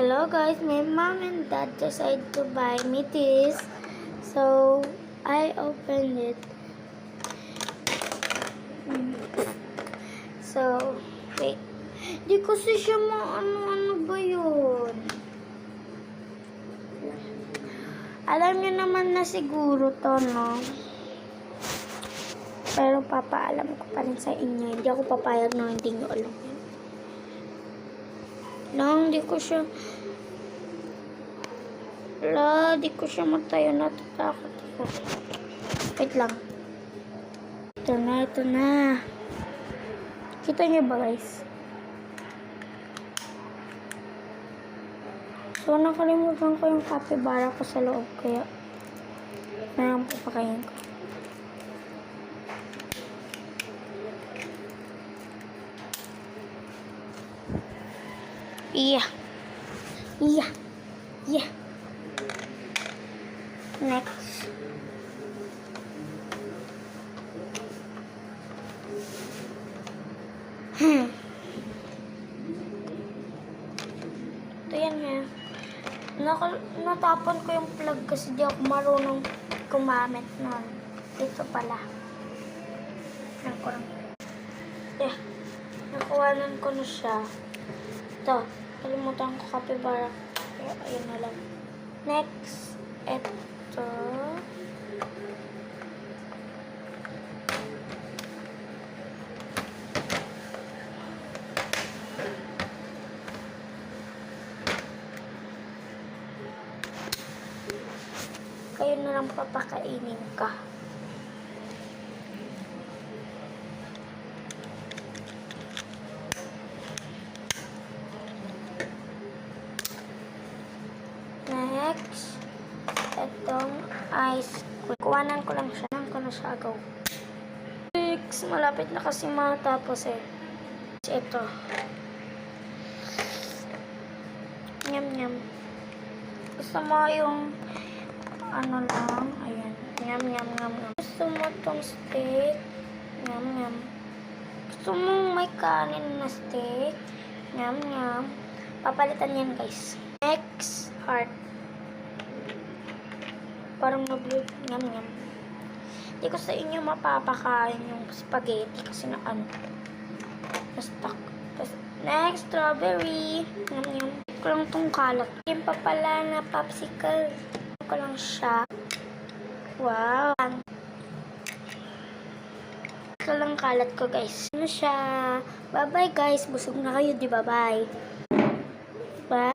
Hello guys, my mom and dad decided to buy me this. So, I opened it. So, wait. Di kasi siya ano ba yun? Alam niyo naman na siguro to, no? Pero papaalam ko pa rin sa inyo. Hindi ako papayag na hindi nyo alam yun. Hindi ko siya... di ko siya matayo. Natatakot ako. Wait lang. Ito na. Kita niyo ba, guys? So, nakalimutan ko yung capybara ko sa loob. Kaya, mayroon papakain ko. Yeah. Next. Ito yan nga. Natapon ko yung plug kasi di ako marunong gumamit nun. Ito pala. Nakuhanan ko na siya. Ito. Kalimutan ko capybara. Kaya ayun na lang. Next. Ito. Kayo na lang papakainin ka. Next, itong ice cream. Kuhanan ko lang siya. Kuhanan ko na siya agaw. Next, malapit na kasi matapos eh. Ito. Nyam. Gusto mo yung ano lang. Ayan. Nyam. Gusto mo tong steak. Nyam. Gusto mo may kanin na steak. Nyam. Papalitan yan, guys. Next, heart. Parang nablood. Nyam. Hindi ko sa inyo mapapakain yung spaghetti kasi na ano. Na-stuck. Next, strawberry. Nyam. Ko lang tong kalat. Yung pa pala na popsicle. Ko lang siya. Wow. Ito lang kalat ko, guys. Ano siya? Bye-bye, guys. Busog na kayo, di ba? Bye. Bye.